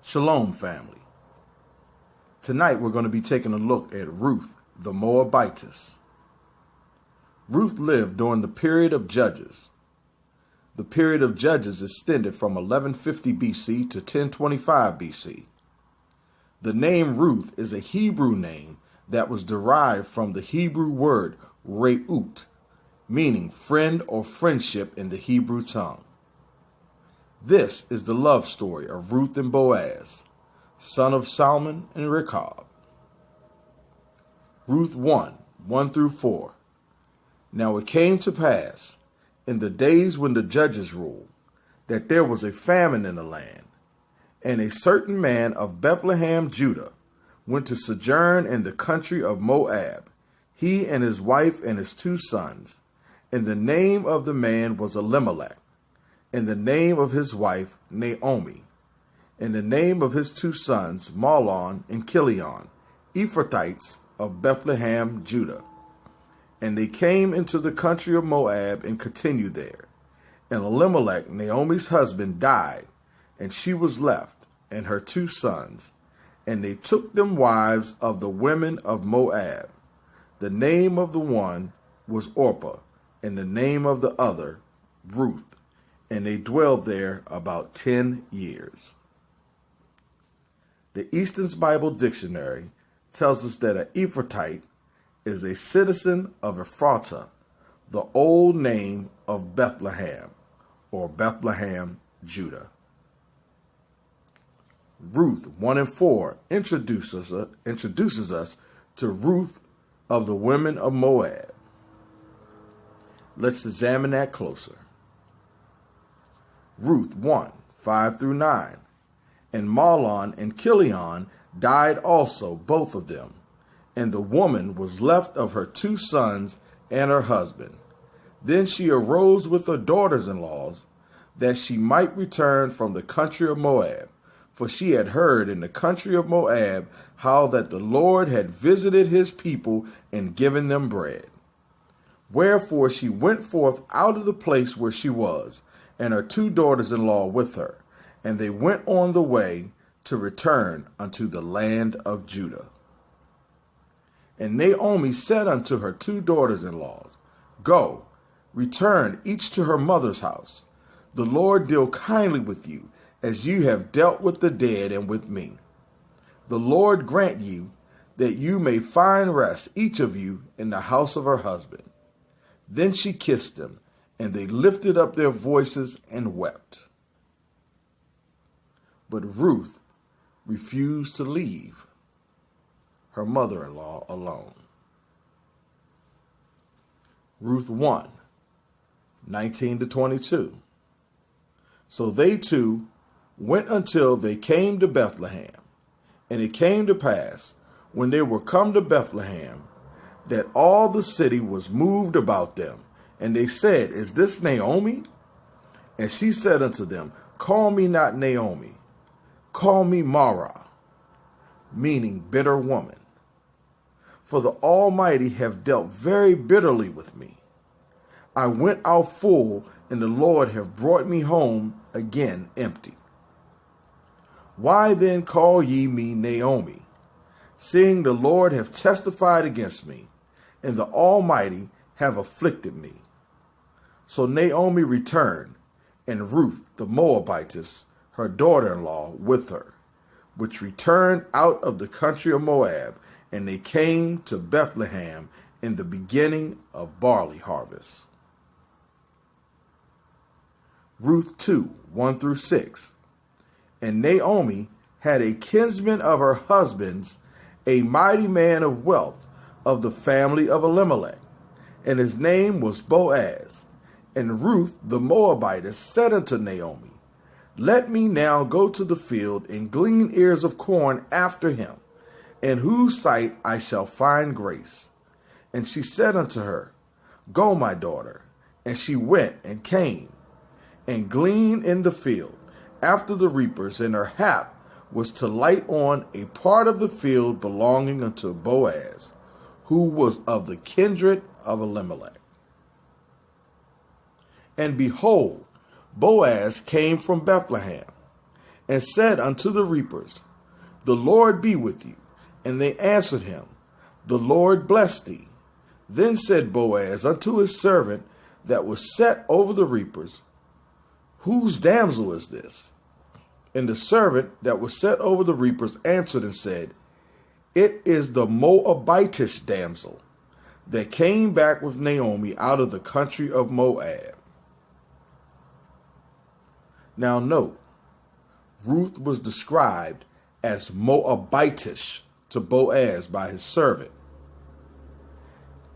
Shalom, family. Tonight we're going to be taking a look at Ruth, the Moabitess. Ruth lived during the period of Judges. The period of Judges extended from 1150 BC to 1025 BC. The name Ruth is a Hebrew name that was derived from the Hebrew word re'ut, meaning friend or friendship in the Hebrew tongue. This is the love story of Ruth and Boaz, son of Salmon and Rechab. Ruth 1 through 4. Now it came to pass, in the days when the judges ruled, that there was a famine in the land, and a certain man of Bethlehem, Judah, went to sojourn in the country of Moab, he and his wife and his 2 sons, and the name of the man was Elimelech, and the name of his wife Naomi, and the name of his 2 sons Mahlon and Chilion, Ephrathites of Bethlehem, Judah. And they came into the country of Moab and continued there. And Elimelech, Naomi's husband, died, and she was left, and her 2 sons. And they took them wives of the women of Moab. The name of the one was Orpah, and the name of the other Ruth. And they dwelled there about 10 years. The Easton's Bible Dictionary tells us that an Ephrathite is a citizen of Ephrata, the old name of Bethlehem, or Bethlehem, Judah. Ruth 1 and 4 introduces us to Ruth of the women of Moab. Let's examine that closer. Ruth 1, 5 through 9. And Mahlon and Chilion died also, both of them. And the woman was left of her 2 sons and her husband. Then she arose with her daughters-in-laws, that she might return from the country of Moab. For she had heard in the country of Moab how that the Lord had visited his people and given them bread. Wherefore she went forth out of the place where she was, and her 2 daughters-in-law with her, and they went on the way to return unto the land of Judah. And Naomi said unto her 2 daughters-in-laws, Go, return each to her mother's house. The Lord deal kindly with you, as you have dealt with the dead and with me. The Lord grant you that you may find rest, each of you, in the house of her husband. Then she kissed them, and they lifted up their voices and wept. But Ruth refused to leave her mother-in-law alone. Ruth 1, 19 to 22. So they 2 went until they came to Bethlehem. And it came to pass, when they were come to Bethlehem, that all the city was moved about them. And they said, Is this Naomi? And she said unto them, Call me not Naomi, call me Mara, meaning bitter woman. For the Almighty have dealt very bitterly with me. I went out full, and the Lord have brought me home again empty. Why then call ye me Naomi, seeing the Lord have testified against me, and the Almighty have afflicted me? So Naomi returned, and Ruth the Moabitess, her daughter-in-law, with her, which returned out of the country of Moab, and they came to Bethlehem in the beginning of barley harvest. Ruth 2, 1 through 6. And Naomi had a kinsman of her husband's, a mighty man of wealth, of the family of Elimelech, and his name was Boaz. And Ruth the Moabitess said unto Naomi, Let me now go to the field and glean ears of corn after him, in whose sight I shall find grace. And she said unto her, Go, my daughter. And she went and came, and gleaned in the field after the reapers, and her hap was to light on a part of the field belonging unto Boaz, who was of the kindred of Elimelech. And behold, Boaz came from Bethlehem, and said unto the reapers, The Lord be with you. And they answered him, The Lord bless thee. Then said Boaz unto his servant that was set over the reapers, Whose damsel is this? And the servant that was set over the reapers answered and said, It is the Moabitess damsel that came back with Naomi out of the country of Moab. Now note, Ruth was described as Moabitish to Boaz by his servant.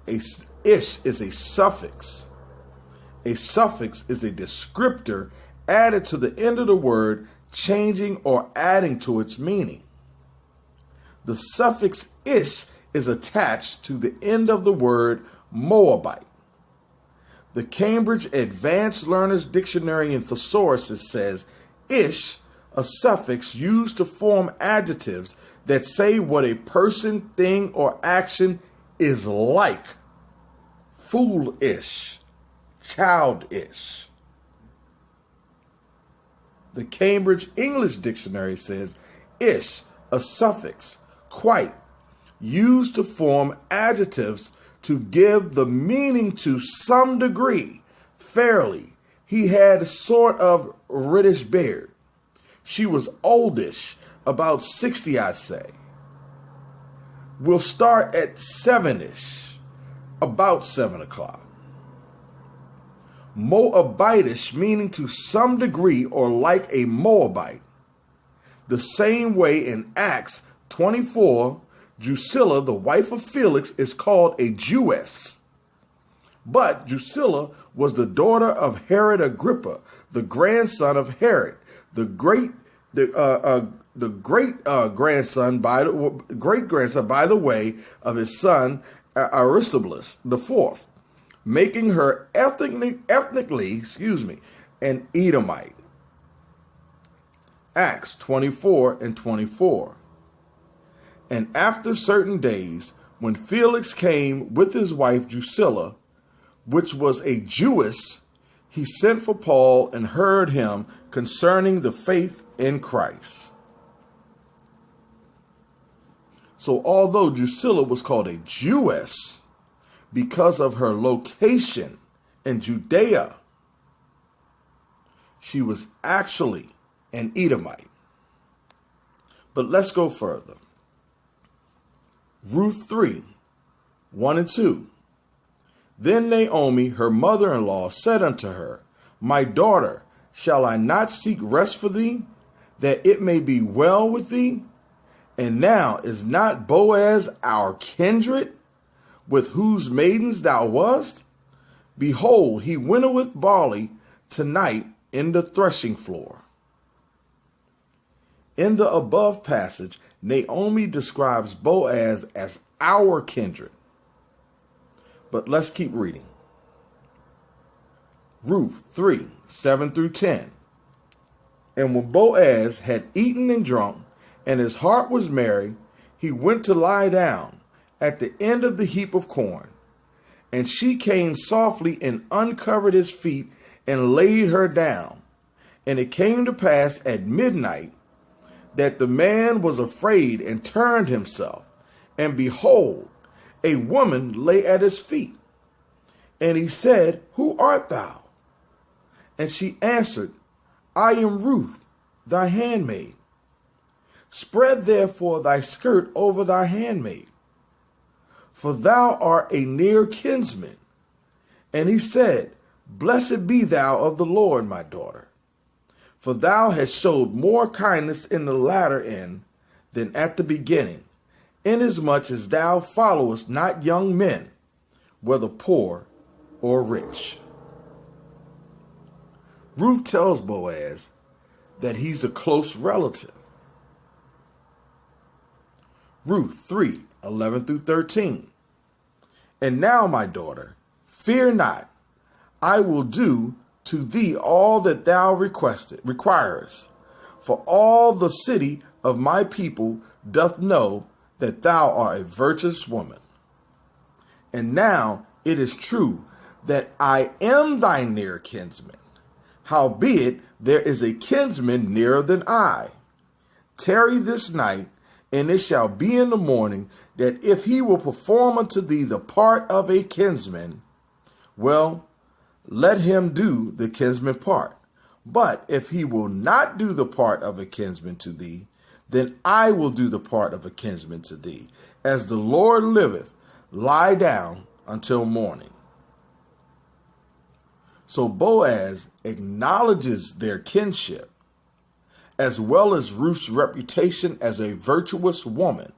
Ish is a suffix. A suffix is a descriptor added to the end of the word, changing or adding to its meaning. The suffix ish is attached to the end of the word Moabite. The Cambridge Advanced Learner's Dictionary and Thesaurus says, ish, a suffix used to form adjectives that say what a person, thing, or action is like. Foolish, childish. The Cambridge English Dictionary says, ish, a suffix, quite, used to form adjectives to give the meaning to some degree, fairly. He had a sort of reddish beard. She was oldish, about 60, I'd say. We'll start at 7-ish, about 7 o'clock. Moabitish, meaning to some degree or like a Moabite. The same way in Acts 24, Drusilla, the wife of Felix, is called a Jewess. But Drusilla was the daughter of Herod Agrippa, the grandson of Herod, the great grandson by the way of his son Aristobulus IV, making her ethnically, an Edomite. Acts 24 and 24. And after certain days, when Felix came with his wife Drusilla, which was a Jewess, he sent for Paul and heard him concerning the faith in Christ. So although Drusilla was called a Jewess because of her location in Judea, she was actually an Edomite. But let's go further. Ruth 3, 1 and 2. Then Naomi, her mother-in-law, said unto her, My daughter, shall I not seek rest for thee, that it may be well with thee? And now is not Boaz our kindred, with whose maidens thou wast? Behold, he winnoweth barley tonight in the threshing floor. In the above passage, Naomi describes Boaz as our kindred. But let's keep reading. Ruth 3, 7 through 10. And when Boaz had eaten and drunk, and his heart was merry, he went to lie down at the end of the heap of corn. And she came softly and uncovered his feet and laid her down. And it came to pass at midnight that the man was afraid and turned himself. And behold, a woman lay at his feet. And he said, Who art thou? And she answered, I am Ruth, thy handmaid. Spread therefore thy skirt over thy handmaid, for thou art a near kinsman. And he said, Blessed be thou of the Lord, my daughter, for thou hast showed more kindness in the latter end than at the beginning, inasmuch as thou followest not young men, whether poor or rich. Ruth tells Boaz that he's a close relative. Ruth 3, 11 through 13. And now, my daughter, fear not, I will do to thee all that thou requirest, for all the city of my people doth know that thou art a virtuous woman. And now it is true that I am thy near kinsman, Howbeit, there is a kinsman nearer than I. Tarry this night, and it shall be in the morning, that if he will perform unto thee the part of a kinsman, well, let him do the kinsman part. But if he will not do the part of a kinsman to thee, then I will do the part of a kinsman to thee. As the Lord liveth, lie down until morning. So Boaz acknowledges their kinship, as well as Ruth's reputation as a virtuous woman.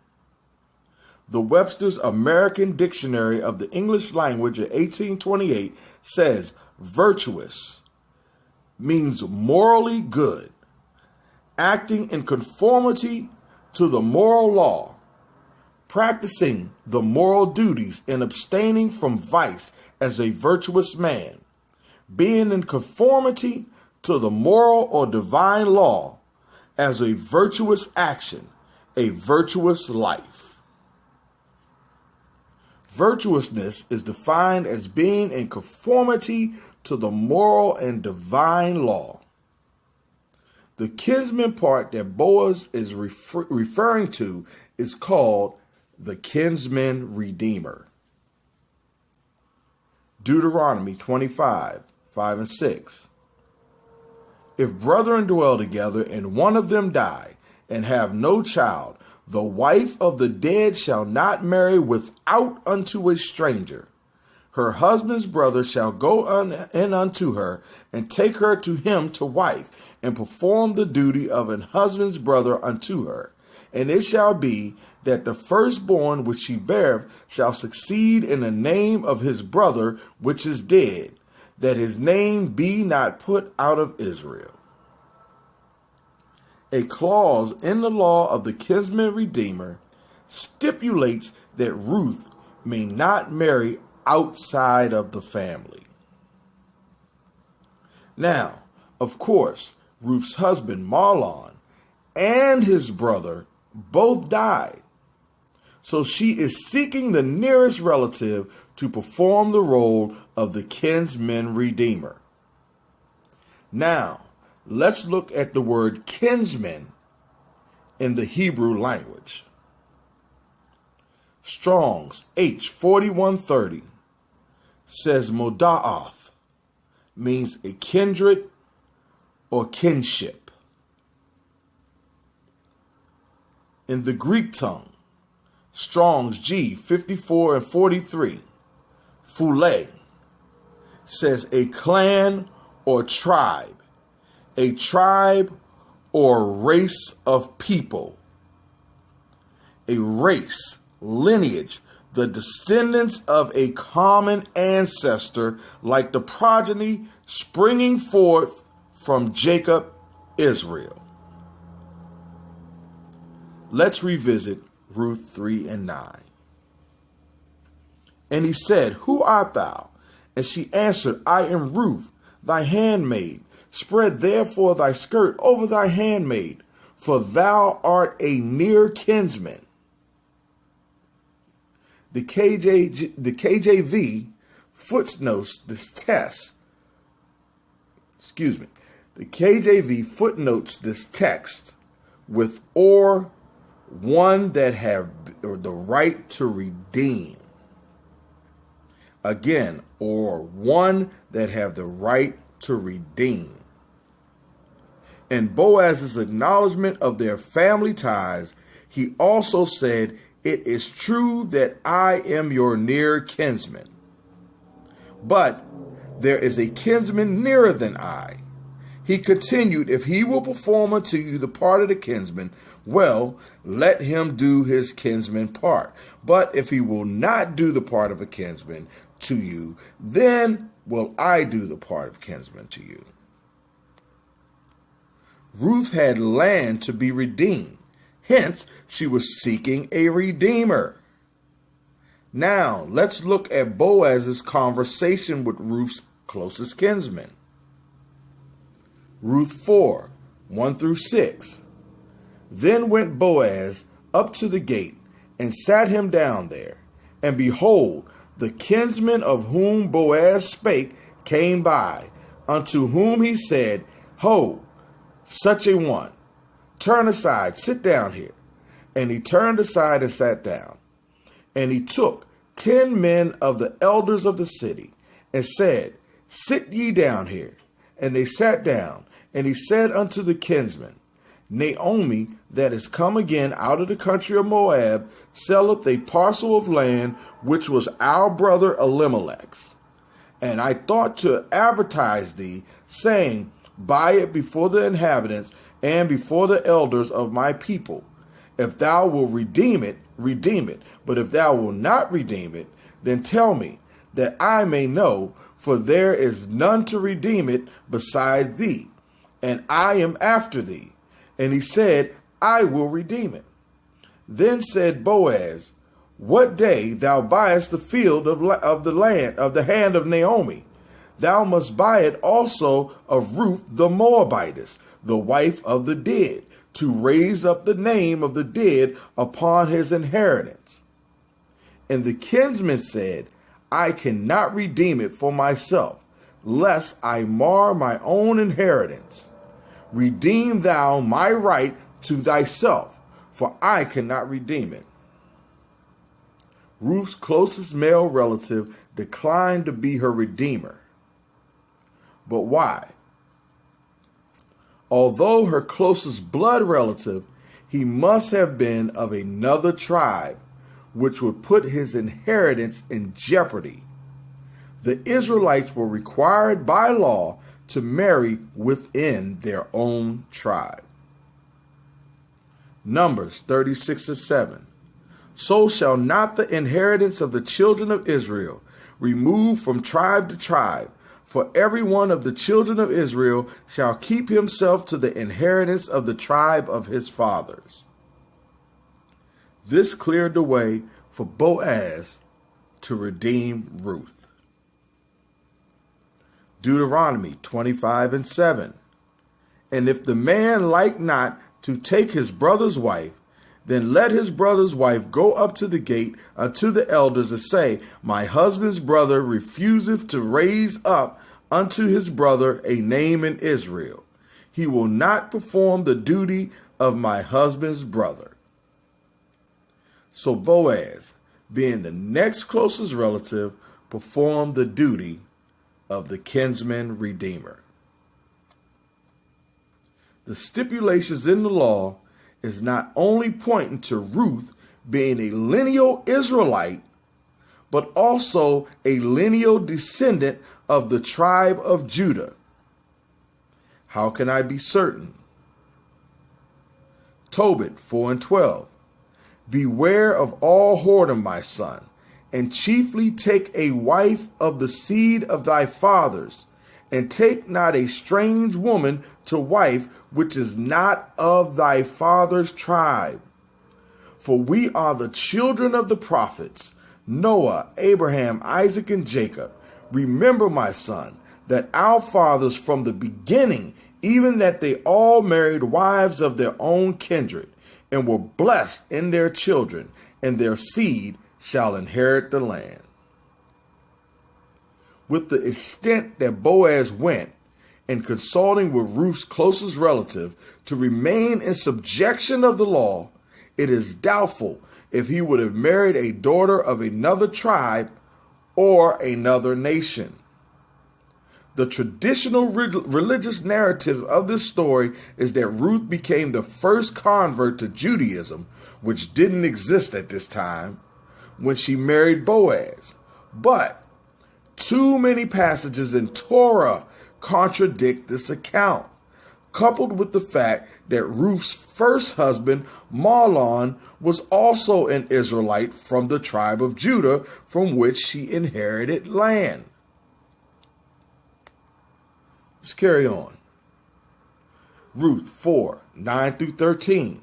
The Webster's American Dictionary of the English Language of 1828 says virtuous means morally good, acting in conformity to the moral law, practicing the moral duties and abstaining from vice as a virtuous man, being in conformity to the moral or divine law as a virtuous action, a virtuous life. Virtuousness is defined as being in conformity to the moral and divine law. The kinsman part that Boaz is referring to is called the kinsman redeemer. Deuteronomy 25, 5 and 6. If brethren dwell together, and one of them die, and have no child, the wife of the dead shall not marry without unto a stranger. Her husband's brother shall go in unto her, and take her to him to wife, and perform the duty of an husband's brother unto her. And it shall be that the firstborn which she beareth shall succeed in the name of his brother which is dead, that his name be not put out of Israel. A clause in the law of the kinsman redeemer stipulates that Ruth may not marry outside of the family. Now, of course, Ruth's husband Mahlon and his brother both died. So she is seeking the nearest relative to perform the role of the kinsman redeemer. Now, let's look at the word kinsman in the Hebrew language. Strong's H4130 says moda'ath means a kindred or kinship. In the Greek tongue, Strong's G54 and 43, phule, says a clan or tribe or race of people, a race, lineage, the descendants of a common ancestor, like the progeny springing forth from Jacob, Israel. Let's revisit Ruth 3 and 9. And he said, Who art thou? And she answered, I am Ruth, thy handmaid. Spread therefore thy skirt over thy handmaid, for thou art a near kinsman. The KJV footnotes this text. The KJV footnotes this text with or one that have the right to redeem. Again, or one that have the right to redeem. In Boaz's acknowledgement of their family ties, he also said, It is true that I am your near kinsman. But there is a kinsman nearer than I. He continued, If he will perform unto you the part of the kinsman, well, let him do his kinsman part. But if he will not do the part of a kinsman to you, then will I do the part of kinsman to you. Ruth had land to be redeemed. Hence, she was seeking a redeemer. Now, let's look at Boaz's conversation with Ruth's closest kinsman. Ruth 4, 1 through 6. Then went Boaz up to the gate and sat him down there. And behold, the kinsman of whom Boaz spake came by, unto whom he said, Ho, such a one, turn aside, sit down here. And he turned aside and sat down. And he took 10 men of the elders of the city, and said, Sit ye down here. And they sat down. And he said unto the kinsman, Naomi, that is come again out of the country of Moab, selleth a parcel of land which was our brother Elimelech's. And I thought to advertise thee, saying, Buy it before the inhabitants and before the elders of my people. If thou wilt redeem it, redeem it. But if thou wilt not redeem it, then tell me, that I may know, for there is none to redeem it beside thee, and I am after thee. And he said, I will redeem it. Then said Boaz, What day thou buyest the field of the land of the hand of Naomi, thou must buy it also of Ruth the Moabitess, the wife of the dead, to raise up the name of the dead upon his inheritance. And the kinsman said, I cannot redeem it for myself, lest I mar my own inheritance. Redeem thou my right to thyself, for I cannot redeem it. Ruth's closest male relative declined to be her redeemer. But why? Although her closest blood relative, he must have been of another tribe, which would put his inheritance in jeopardy. The Israelites were required by law to marry within their own tribe. Numbers 36:7. So shall not the inheritance of the children of Israel remove from tribe to tribe, for every one of the children of Israel shall keep himself to the inheritance of the tribe of his fathers. This cleared the way for Boaz to redeem Ruth. Deuteronomy 25:7. And if the man like not to take his brother's wife, then let his brother's wife go up to the gate unto the elders and say, My husband's brother refuseth to raise up unto his brother a name in Israel. He will not perform the duty of my husband's brother. So Boaz, being the next closest relative, performed the duty of the kinsman redeemer. The stipulations in the law is not only pointing to Ruth being a lineal Israelite, but also a lineal descendant of the tribe of Judah. How can I be certain? Tobit 4:12. Beware of all whoredom, my son, and chiefly take a wife of the seed of thy fathers, and take not a strange woman to wife which is not of thy father's tribe. For we are the children of the prophets, Noah, Abraham, Isaac, and Jacob. Remember, my son, that our fathers from the beginning, even that they all married wives of their own kindred, and were blessed in their children, and their seed shall inherit the land. With the extent that Boaz went in consulting with Ruth's closest relative to remain in subjection of the law, it is doubtful if he would have married a daughter of another tribe or another nation. The traditional religious narrative of this story is that Ruth became the first convert to Judaism, which didn't exist at this time, when she married Boaz. But too many passages in Torah contradict this account, coupled with the fact that Ruth's first husband, Mahlon, was also an Israelite from the tribe of Judah, from which she inherited land. Let's carry on. Ruth 4:9-13.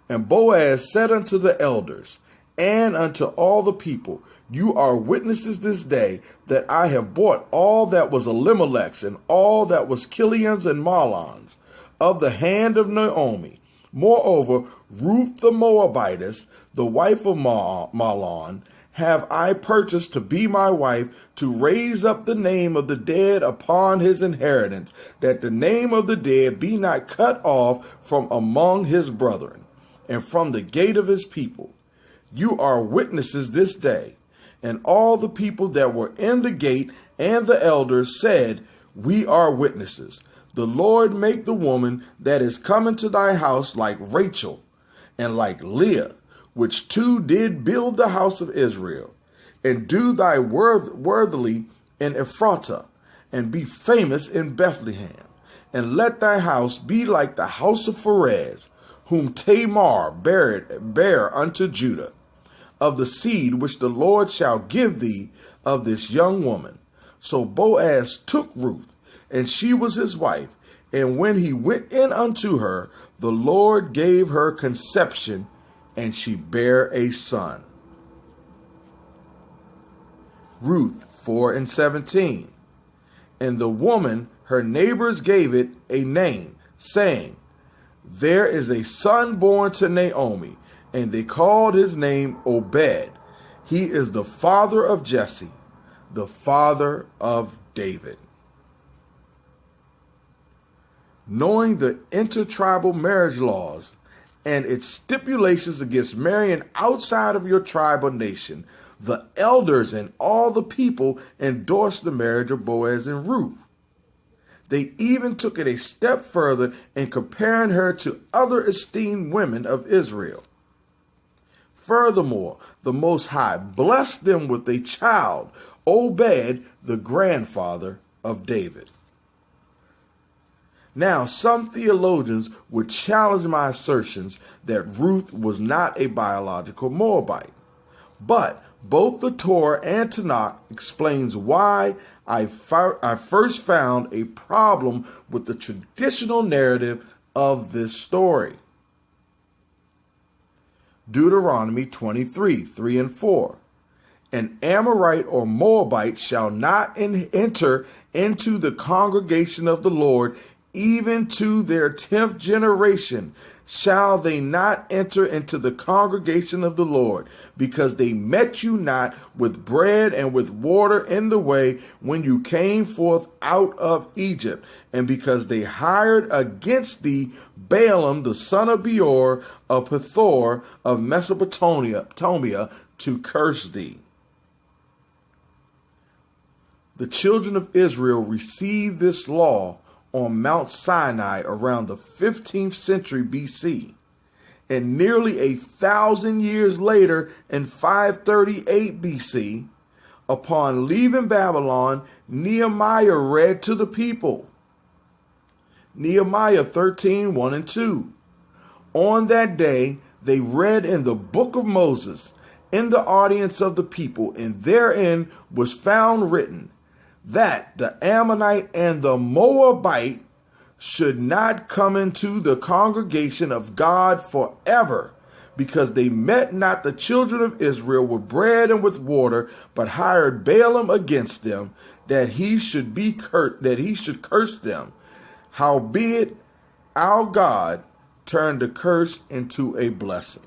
And Boaz said unto the elders, and unto all the people, You are witnesses this day that I have bought all that was Elimelech's and all that was Kilion's and Mahlon's of the hand of Naomi. Moreover, Ruth the Moabitess, the wife of Mahlon, have I purchased to be my wife, to raise up the name of the dead upon his inheritance, that the name of the dead be not cut off from among his brethren, and from the gate of his people. You are witnesses this day. And all the people that were in the gate and the elders said, We are witnesses. The Lord make the woman that is come into thy house like Rachel and like Leah, which two did build the house of Israel, and do thy worthily in Ephratah, and be famous in Bethlehem, and let thy house be like the house of Pharez, whom Tamar bare unto Judah, of the seed which the Lord shall give thee of this young woman. So Boaz took Ruth, and she was his wife, and when he went in unto her, the Lord gave her conception, and she bare a son. Ruth 4:17. And the woman, her neighbors, gave it a name, saying, There is a son born to Naomi, and they called his name Obed. He is the father of Jesse, the father of David. Knowing the intertribal marriage laws and its stipulations against marrying outside of your tribe or nation, the elders and all the people endorsed the marriage of Boaz and Ruth. They even took it a step further in comparing her to other esteemed women of Israel. Furthermore, the Most High blessed them with a child, Obed, the grandfather of David. Now, some theologians would challenge my assertions that Ruth was not a biological Moabite. But both the Torah and Tanakh explains why I first found a problem with the traditional narrative of this story. Deuteronomy 23:3-4. An Amorite or Moabite shall not enter into the congregation of the Lord, even to their 10th generation shall they not enter into the congregation of the Lord, because they met you not with bread and with water in the way when you came forth out of Egypt, and because they hired against thee Balaam the son of Beor of Pethor of Mesopotamia to curse thee. The children of Israel received this law on Mount Sinai around the 15th century BC. And nearly 1,000 years later, in 538 BC, upon leaving Babylon, Nehemiah read to the people. Nehemiah 13:1-2. On that day, they read in the book of Moses, in the audience of the people, and therein was found written, that the Ammonite and the Moabite should not come into the congregation of God forever, because they met not the children of Israel with bread and with water, but hired Balaam against them, that he should curse them. Howbeit our God turned the curse into a blessing.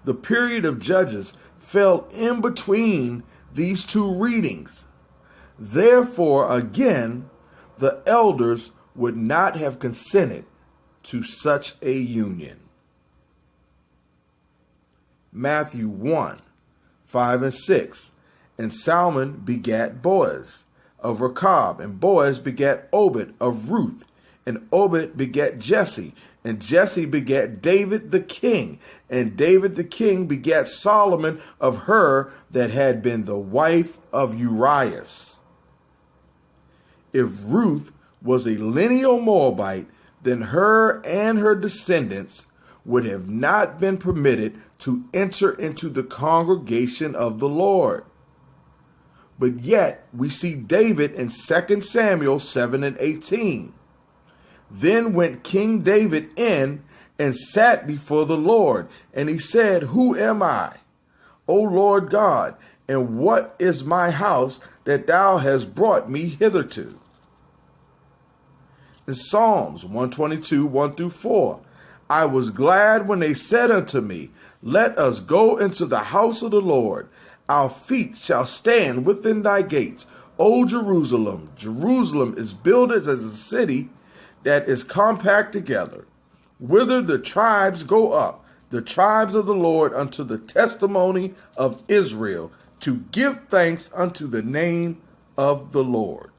The period of Judges fell in between these two readings. Therefore, again, the elders would not have consented to such a union. Matthew 1:5-6. And Salmon begat Boaz of Rechab, and Boaz begat Obed of Ruth, and Obed begat Jesse, and Jesse begat David the king, and David the king begat Solomon of her that had been the wife of Urias. If Ruth was a lineal Moabite, then her and her descendants would have not been permitted to enter into the congregation of the Lord. But yet we see David in 2 Samuel 7:18. Then went King David in and sat before the Lord, and he said, Who am I, O Lord God, and what is my house that thou hast brought me hitherto? In Psalms 122:1-4, I was glad when they said unto me, Let us go into the house of the Lord. Our feet shall stand within thy gates. O Jerusalem, Jerusalem is builded as a city that is compact together, whither the tribes go up, the tribes of the Lord, unto the testimony of Israel, to give thanks unto the name of the Lord.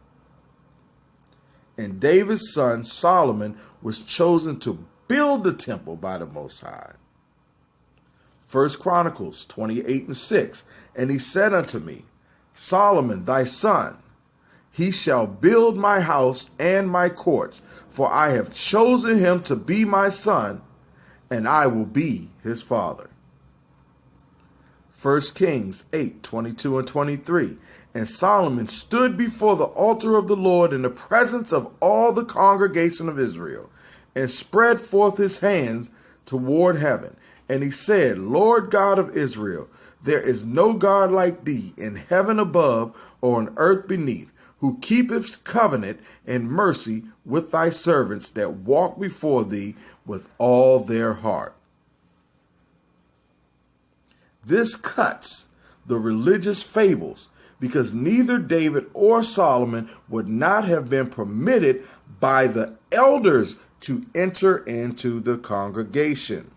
And David's son Solomon was chosen to build the temple by the Most High. 1 Chronicles 28:6. And he said unto me, Solomon thy son, he shall build my house and my courts, for I have chosen him to be my son, and I will be his father. 1 Kings 8:22 and 23. And Solomon stood before the altar of the Lord in the presence of all the congregation of Israel, and spread forth his hands toward heaven. And he said, Lord God of Israel, there is no God like thee in heaven above or on earth beneath, who keepeth covenant and mercy with thy servants that walk before thee with all their heart. This cuts the religious fables, because neither David or Solomon would not have been permitted by the elders to enter into the congregation.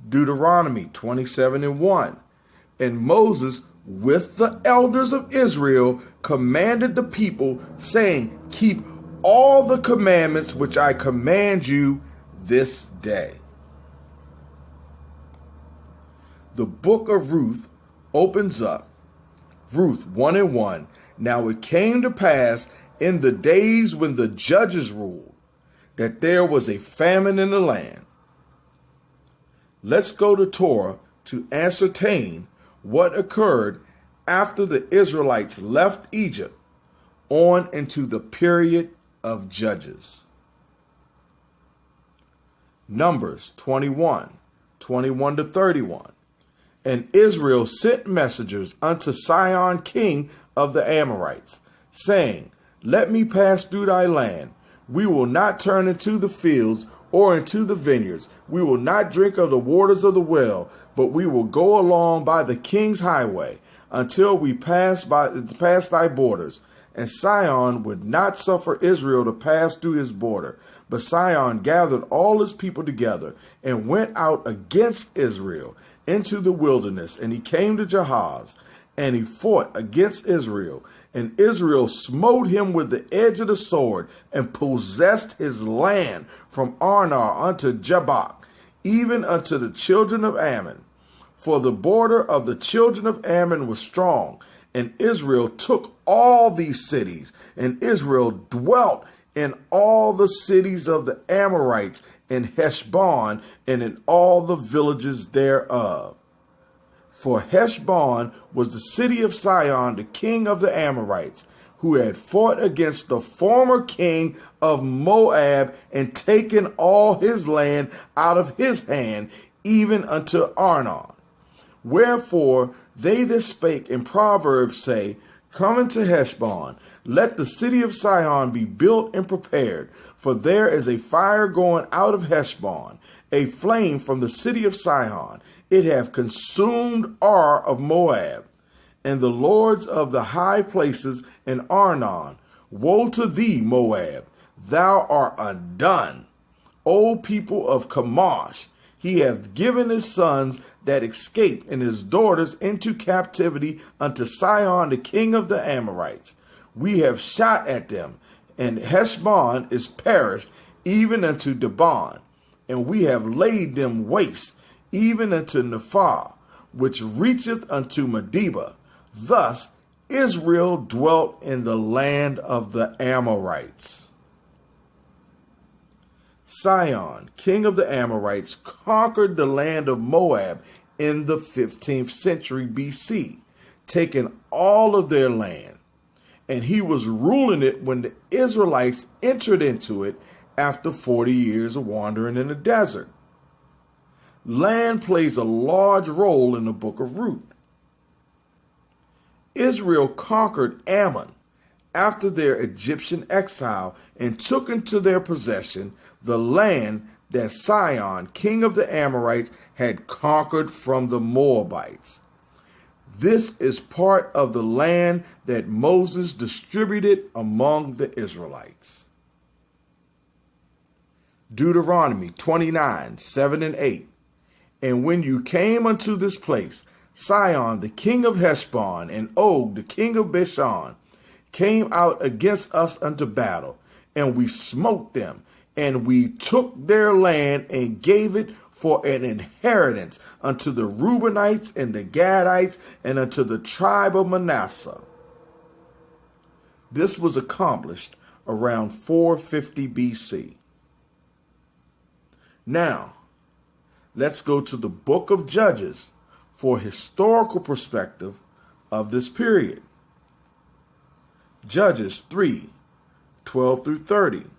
Deuteronomy 27:1. And Moses with the elders of Israel commanded the people, saying, keep all the commandments which I command you this day. The book of Ruth opens up. Ruth 1:1. Now it came to pass in the days when the judges ruled, that there was a famine in the land. Let's go to Torah to ascertain what occurred after the Israelites left Egypt on into the period of Judges. Numbers 21:21 to 31. And Israel sent messengers unto Sihon king of the Amorites, saying, let me pass through thy land. We will not turn into the fields or into the vineyards. We will not drink of the waters of the well, but we will go along by the king's highway until we pass thy borders. And Sihon would not suffer Israel to pass through his border. But Sihon gathered all his people together and went out against Israel into the wilderness. And he came to Jahaz, and he fought against Israel. And Israel smote him with the edge of the sword, and possessed his land from Arnar unto Jabbok, even unto the children of Ammon. For the border of the children of Ammon was strong, and Israel took all these cities, and Israel dwelt in all the cities of the Amorites, in Heshbon, and in all the villages thereof. For Heshbon was the city of Sihon, the king of the Amorites, who had fought against the former king of Moab, and taken all his land out of his hand, even unto Arnon. Wherefore they that spake in Proverbs say, come into Heshbon, let the city of Sihon be built and prepared, for there is a fire going out of Heshbon, a flame from the city of Sihon. It hath consumed Ar of Moab, and the lords of the high places in Arnon. Woe to thee, Moab! Thou art undone. O people of Chemosh, he hath given his sons that escaped and his daughters into captivity unto Sihon, the king of the Amorites. We have shot at them, and Heshbon is perished, even unto Dibon, and we have laid them waste, even unto Nephah, which reacheth unto Medeba. Thus Israel dwelt in the land of the Amorites. Sihon, king of the Amorites, conquered the land of Moab in the 15th century BC, taking all of their land. And he was ruling it when the Israelites entered into it after 40 years of wandering in the desert. Land plays a large role in the book of Ruth. Israel conquered Ammon after their Egyptian exile and took into their possession the land that Sihon, king of the Amorites, had conquered from the Moabites. This is part of the land that Moses distributed among the Israelites. Deuteronomy 29:7-8. And when you came unto this place, Sihon, the king of Heshbon, and Og, the king of Bashan, came out against us unto battle, and we smote them, and we took their land and gave it for an inheritance unto the Reubenites and the Gadites and unto the tribe of Manasseh. This was accomplished around 450 BC. Now, let's go to the book of Judges for a historical perspective of this period. Judges 3:12-30.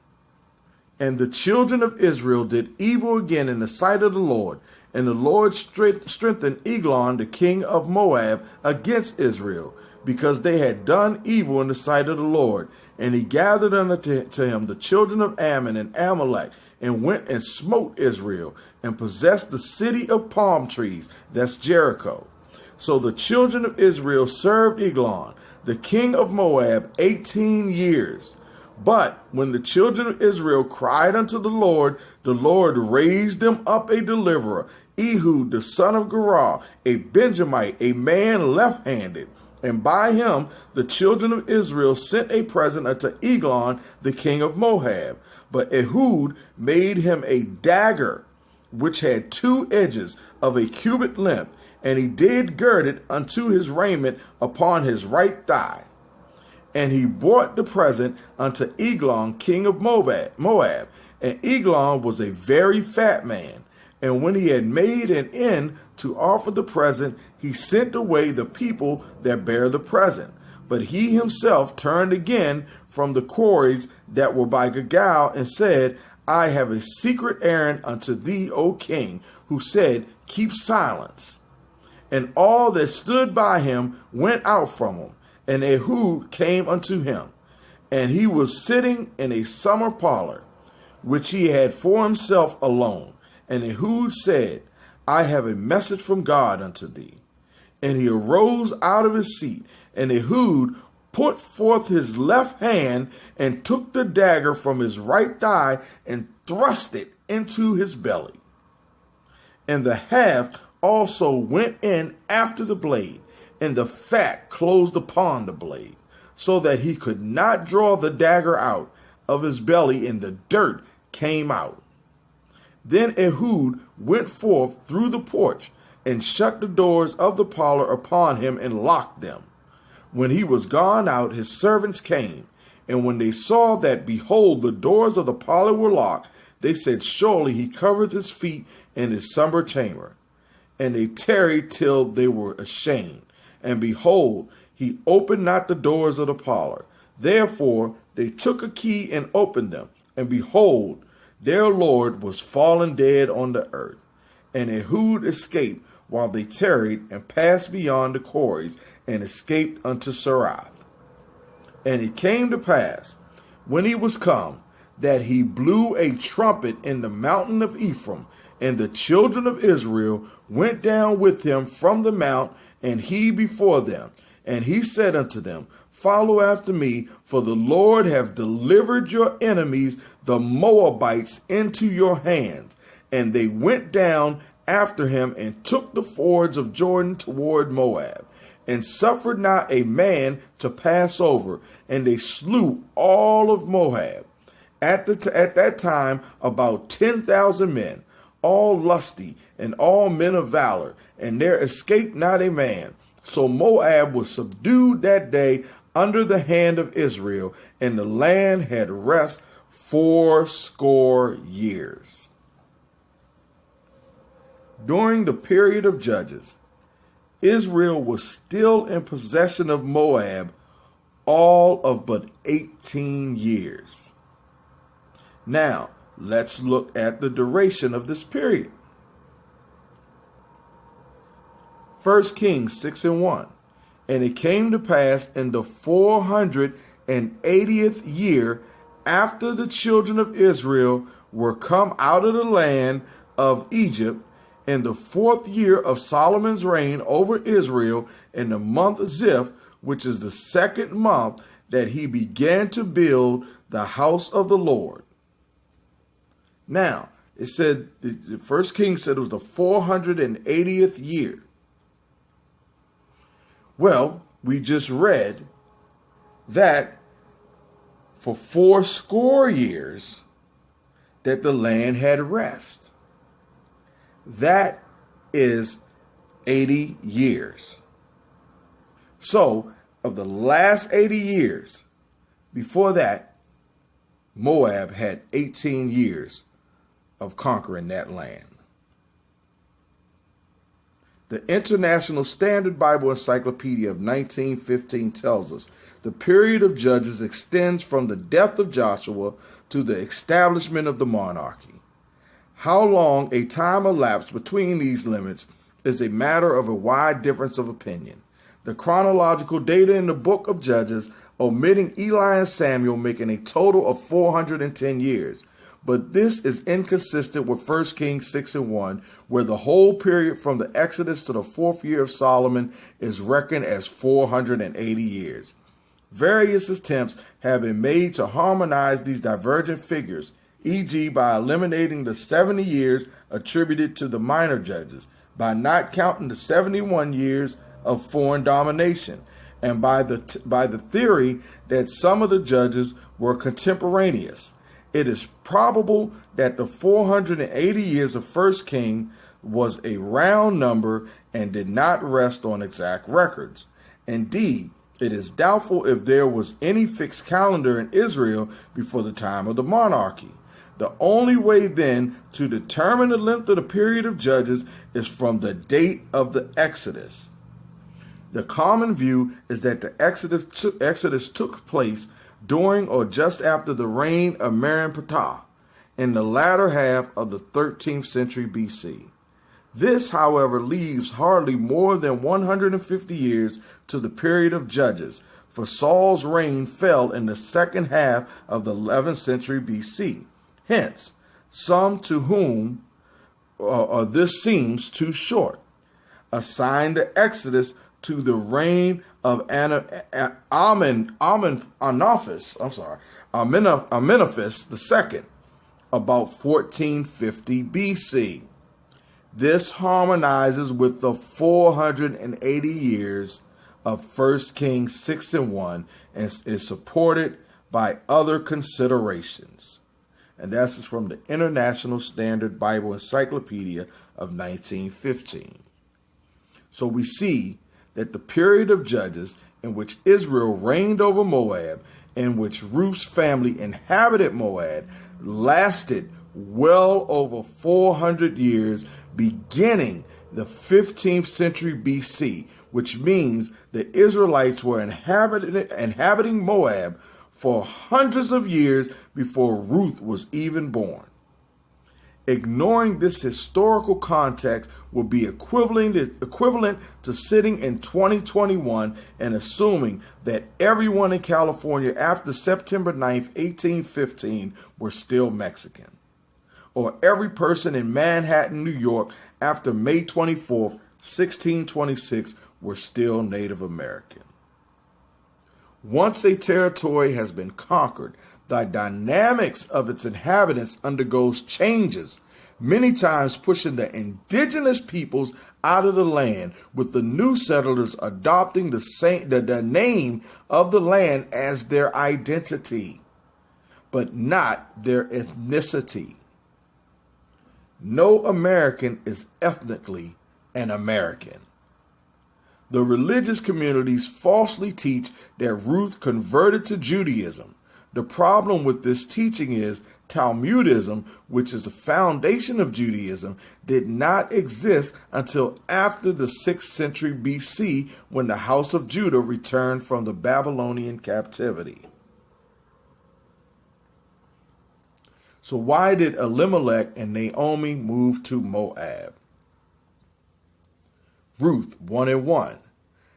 And the children of Israel did evil again in the sight of the Lord, and the Lord strengthened Eglon, the king of Moab, against Israel, because they had done evil in the sight of the Lord. And he gathered unto him the children of Ammon and Amalek, and went and smote Israel, and possessed the city of palm trees, that's Jericho. So the children of Israel served Eglon, the king of Moab, 18 years. But when the children of Israel cried unto the Lord raised them up a deliverer, Ehud the son of Gera, a Benjamite, a man left-handed. And by him the children of Israel sent a present unto Eglon, the king of Moab. But Ehud made him a dagger, which had 2 edges of a cubit length, and he did gird it unto his raiment upon his right thigh. And he brought the present unto Eglon, king of Moab. And Eglon was a very fat man. And when he had made an end to offer the present, he sent away the people that bare the present. But he himself turned again from the quarries that were by Gilgal, and said, I have a secret errand unto thee, O king, who said, keep silence. And all that stood by him went out from him. And Ehud came unto him, and he was sitting in a summer parlor, which he had for himself alone. And Ehud said, I have a message from God unto thee. And he arose out of his seat, and Ehud put forth his left hand, and took the dagger from his right thigh, and thrust it into his belly. And the haft also went in after the blade, and the fat closed upon the blade, so that he could not draw the dagger out of his belly, and the dirt came out. Then Ehud went forth through the porch, and shut the doors of the parlor upon him, and locked them. When he was gone out, his servants came, and when they saw that, behold, the doors of the parlor were locked, they said, surely he covereth his feet in his summer chamber. And they tarried till they were ashamed. And behold, he opened not the doors of the parlor. Therefore they took a key and opened them. And behold, their Lord was fallen dead on the earth. And Ehud escaped while they tarried, and passed beyond the quarries, and escaped unto Sarath. And it came to pass, when he was come, that he blew a trumpet in the mountain of Ephraim, and the children of Israel went down with him from the mount, and he before them. And he said unto them, follow after me, for the Lord hath delivered your enemies, the Moabites, into your hands. And they went down after him, and took the fords of Jordan toward Moab, and suffered not a man to pass over. And they slew all of Moab. At that time, about 10,000 men, all lusty, and all men of valor, and there escaped not a man. So Moab was subdued that day under the hand of Israel, and the land had rest 80 years. During the period of Judges, Israel was still in possession of Moab all of but 18 years. Now, let's look at the duration of this period. 1 Kings 6:1. And it came to pass in the 480th year after the children of Israel were come out of the land of Egypt in the 4th year of Solomon's reign over Israel, in the month Ziph, which is the 2nd month, that he began to build the house of the Lord. Now, it said, the first king said it was the 480th year. Well, we just read that for 80 years that the land had rest. That is 80 years. So, of the last 80 years, before that, Moab had 18 years of conquering that land. The International Standard Bible Encyclopedia of 1915 tells us the period of judges extends from the death of Joshua to the establishment of the monarchy. How long a time elapsed between these limits is a matter of a wide difference of opinion. The chronological data in the book of Judges, omitting Eli and Samuel, making a total of 410 years. But this is inconsistent with 1 Kings 6 and 1, where the whole period from the Exodus to the 4th year of Solomon is reckoned as 480 years. Various attempts have been made to harmonize these divergent figures, e.g. by eliminating the 70 years attributed to the minor judges, by not counting the 71 years of foreign domination, and by the theory that some of the judges were contemporaneous. It is probable that the 480 years of First King was a round number and did not rest on exact records. Indeed, it is doubtful if there was any fixed calendar in Israel before the time of the monarchy. The only way then to determine the length of the period of judges is from the date of the Exodus. The common view is that the Exodus took place during or just after the reign of Matriarchs in the latter half of the 13th century BC. This, however, leaves hardly more than 150 years to the period of Judges, for Saul's reign fell in the second half of the 11th century BC. Hence, some to whom this seems too short assign the Exodus to the reign of Amenophis II, about 1450 BC. This harmonizes with the 480 years of 1 Kings 6 and 1 and is supported by other considerations. And that's from the International Standard Bible Encyclopedia of 1915. So we see that the period of Judges in which Israel reigned over Moab, in which Ruth's family inhabited Moab, lasted well over 400 years, beginning the 15th century BC, which means the Israelites were inhabiting Moab for hundreds of years before Ruth was even born. Ignoring this historical context would be equivalent to sitting in 2021 and assuming that everyone in California after September 9th, 1815 were still Mexican, or every person in Manhattan, New York after May 24th, 1626 were still Native American. Once a territory has been conquered, the dynamics of its inhabitants undergoes changes, many times pushing the indigenous peoples out of the land, with the new settlers adopting the name of the land as their identity, but not their ethnicity. No American is ethnically an American. The religious communities falsely teach that Ruth converted to Judaism. The problem with this teaching is Talmudism, which is the foundation of Judaism, did not exist until after the 6th century BC, when the house of Judah returned from the Babylonian captivity. So why did Elimelech and Naomi move to Moab? Ruth 1:1.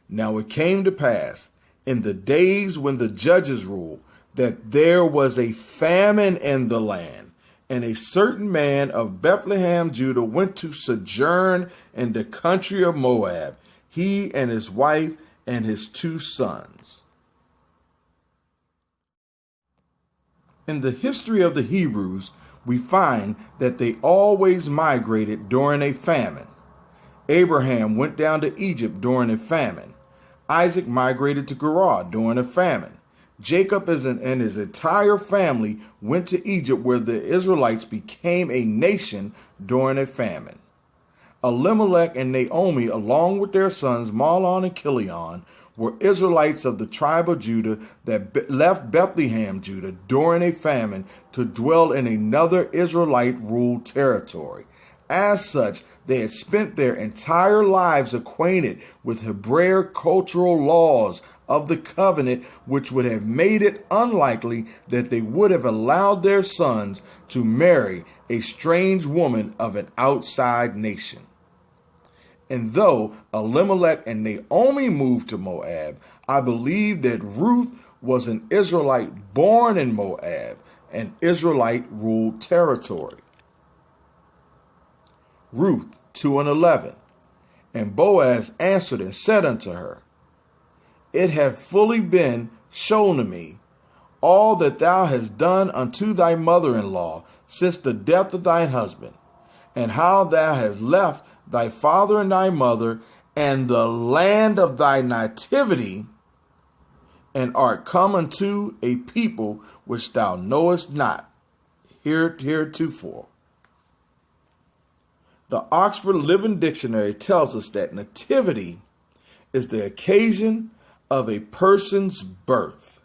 Now it came to pass in the days when the judges ruled that there was a famine in the land, And a certain man of Bethlehem, Judah, went to sojourn in the country of Moab, he and his wife and his 2 sons. In the history of the Hebrews, we find that they always migrated during a famine. Abraham went down to Egypt during a famine. Isaac migrated to Gerar during a famine. Jacob and his entire family went to Egypt, where the Israelites became a nation during a famine. Elimelech and Naomi, along with their sons Mahlon and Chilion, were Israelites of the tribe of Judah that left Bethlehem, Judah, during a famine to dwell in another Israelite-ruled territory. As such, they had spent their entire lives acquainted with Hebraic cultural laws of the covenant, which would have made it unlikely that they would have allowed their sons to marry a strange woman of an outside nation. And though Elimelech and Naomi moved to Moab, I believe that Ruth was an Israelite born in Moab, an Israelite-ruled territory. Ruth 2:11. And Boaz answered and said unto her, It hath fully been shown to me all that thou hast done unto thy mother-in-law since the death of thine husband, and how thou hast left thy father and thy mother and the land of thy nativity, and art come unto a people which thou knowest not heretofore. The Oxford Living Dictionary tells us that nativity is the occasion of a person's birth.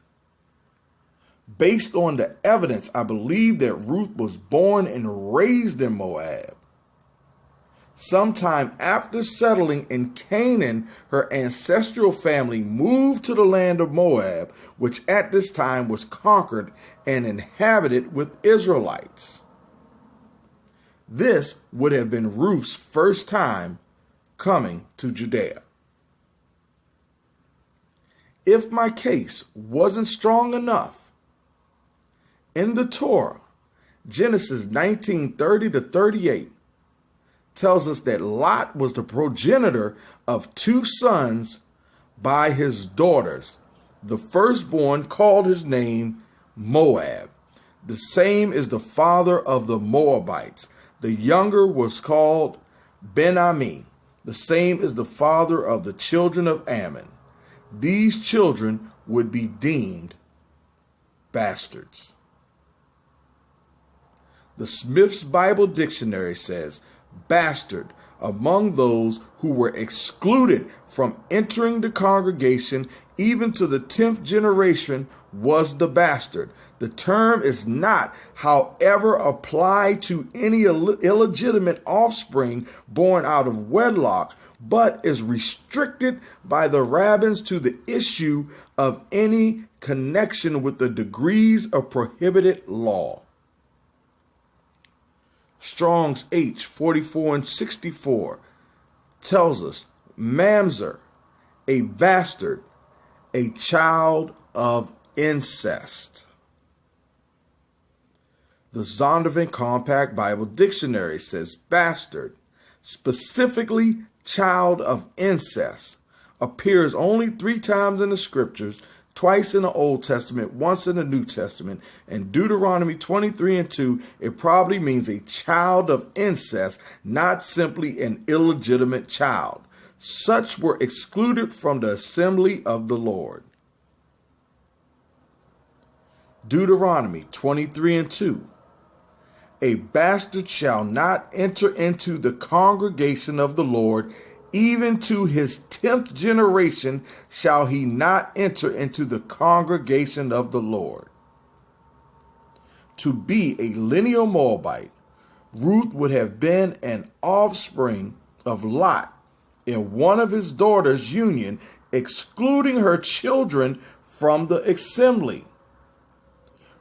Based on the evidence, I believe that Ruth was born and raised in Moab. Sometime after settling in Canaan, her ancestral family moved to the land of Moab, which at this time was conquered and inhabited with Israelites. This would have been Ruth's first time coming to Judea. If my case wasn't strong enough, in the Torah, Genesis 19:30-38 tells us that Lot was the progenitor of 2 sons by his daughters. The firstborn called his name Moab. The same is the father of the Moabites. The younger was called Ben-Ammi. The same is the father of the children of Ammon. These children would be deemed bastards. The Smith's Bible Dictionary says, bastard among those who were excluded from entering the congregation even to the 10th generation was the bastard. The term is not, however, applied to any illegitimate offspring born out of wedlock, but is restricted by the rabbins to the issue of any connection with the degrees of prohibited law. Strong's H 44 and 64 tells us mamzer, a bastard, a child of incest. The Zondervan Compact Bible Dictionary says bastard, specifically child of incest, appears only 3 times in the scriptures, twice in the Old Testament, once in the New Testament. In Deuteronomy 23:2, it probably means a child of incest, not simply an illegitimate child. Such were excluded from the assembly of the Lord. Deuteronomy 23:2. A bastard shall not enter into the congregation of the Lord, even to his 10th generation shall he not enter into the congregation of the Lord. To be a lineal Moabite, Ruth would have been an offspring of Lot in one of his daughters' union, excluding her children from the assembly.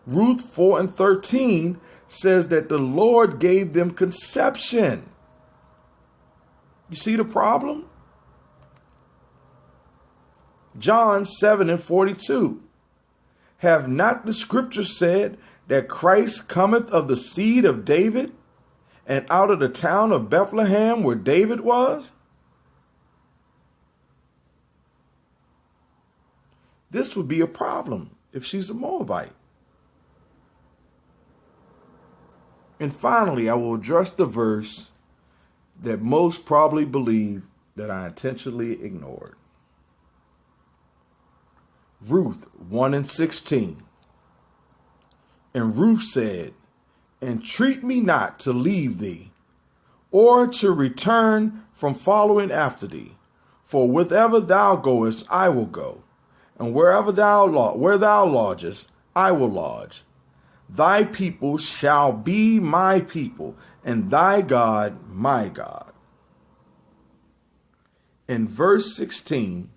Ruth 4:13 says that the Lord gave them conception. You see the problem? John 7:42. Have not the scriptures said, that Christ cometh of the seed of David, and out of the town of Bethlehem where David was? This would be a problem if she's a Moabite. And finally, I will address the verse that most probably believe that I intentionally ignored. Ruth 1:16. And Ruth said, entreat me not to leave thee, or to return from following after thee. For whither thou goest, I will go, and where thou lodgest, I will lodge. Thy people shall be my people, and thy God my God. In verse 16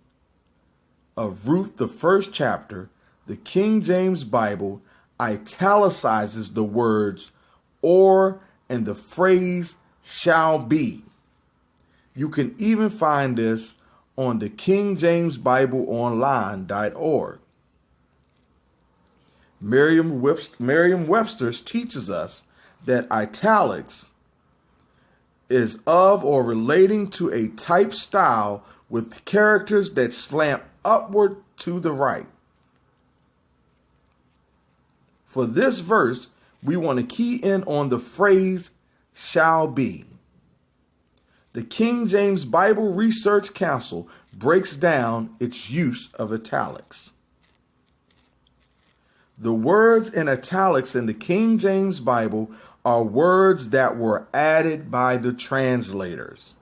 of Ruth, the first chapter, the King James Bible italicizes the words or and the phrase shall be. You can even find this on the King James Bible Online.org. Merriam-Webster's teaches us that italics is of or relating to a type style with characters that slant upward to the right. For this verse, we want to key in on the phrase shall be. The King James Bible Research Council breaks down its use of italics. The words in italics in the King James Bible are words that were added by the translators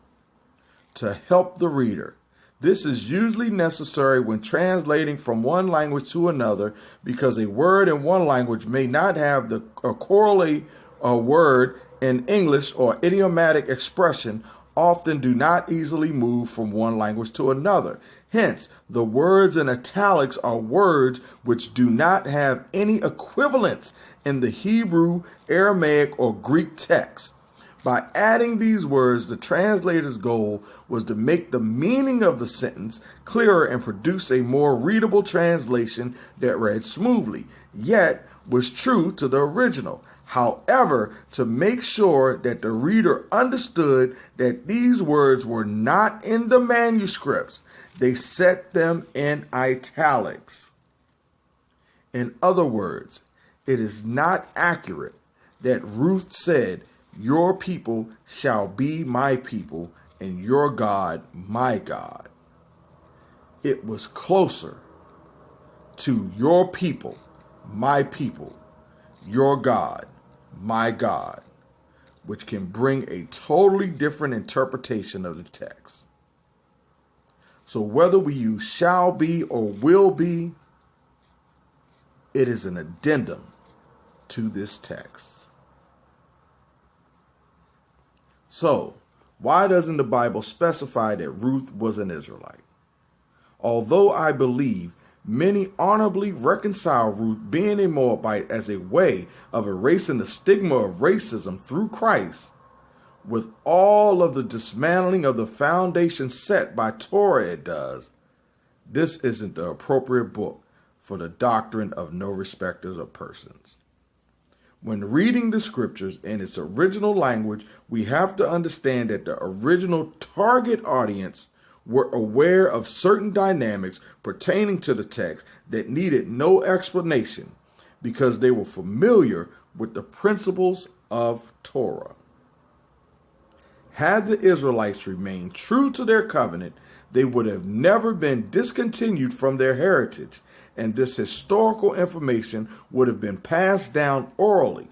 to help the reader. This is usually necessary when translating from one language to another because a word in one language may not have a correlative word in English, or idiomatic expression often do not easily move from one language to another. Hence, the words in italics are words which do not have any equivalence in the Hebrew, Aramaic, or Greek text. By adding these words, the translator's goal was to make the meaning of the sentence clearer and produce a more readable translation that read smoothly, yet was true to the original. However, to make sure that the reader understood that these words were not in the manuscripts, they set them in italics. In other words, it is not accurate that Ruth said, your people shall be my people, and your God my God. It was closer to your people, my people, your God, my God, which can bring a totally different interpretation of the text. So whether we use shall be or will be, it is an addendum to this text. So, why doesn't the Bible specify that Ruth was an Israelite? Although I believe many honorably reconcile Ruth being a Moabite as a way of erasing the stigma of racism through Christ, with all of the dismantling of the foundation set by Torah it does, this isn't the appropriate book for the doctrine of no respecters of persons. When reading the scriptures in its original language, we have to understand that the original target audience were aware of certain dynamics pertaining to the text that needed no explanation because they were familiar with the principles of Torah. Had the Israelites remained true to their covenant, they would have never been discontinued from their heritage, and this historical information would have been passed down orally.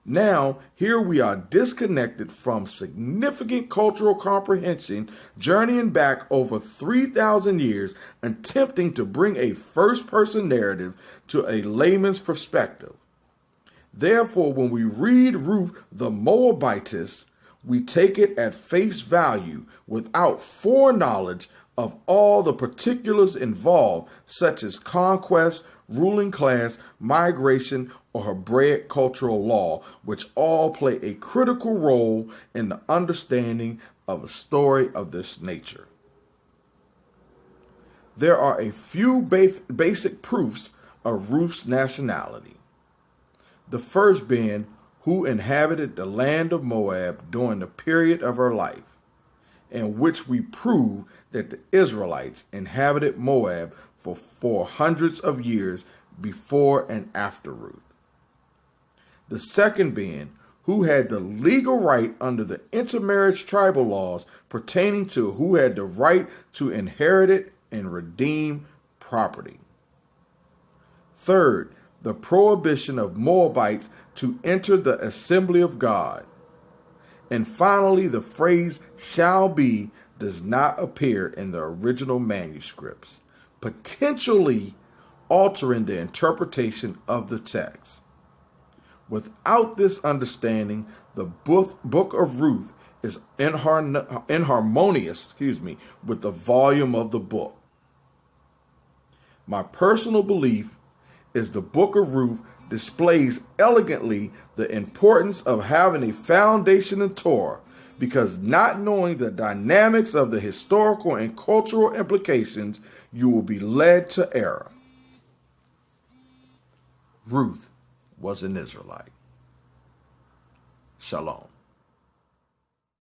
Now, here we are disconnected from significant cultural comprehension, journeying back over 3,000 years, attempting to bring a first-person narrative to a layman's perspective. Therefore, when we read Ruth the Moabitess, we take it at face value without foreknowledge of all the particulars involved, such as conquest, ruling class, migration, or Hebraic cultural law, which all play a critical role in the understanding of a story of this nature. There are a few basic proofs of Ruth's nationality. The first being who inhabited the land of Moab during the period of her life, in which we prove that the Israelites inhabited Moab for hundreds of years before and after Ruth. The second being who had the legal right under the intermarriage tribal laws pertaining to who had the right to inherit it and redeem property. Third, the prohibition of Moabites to enter the assembly of God. And finally, the phrase shall be does not appear in the original manuscripts, potentially altering the interpretation of the text. Without this understanding, the book of Ruth is inharmonious with the volume of the book. My personal belief is the book of Ruth displays elegantly the importance of having a foundation in Torah, because not knowing the dynamics of the historical and cultural implications, you will be led to error. Ruth was an Israelite. Shalom.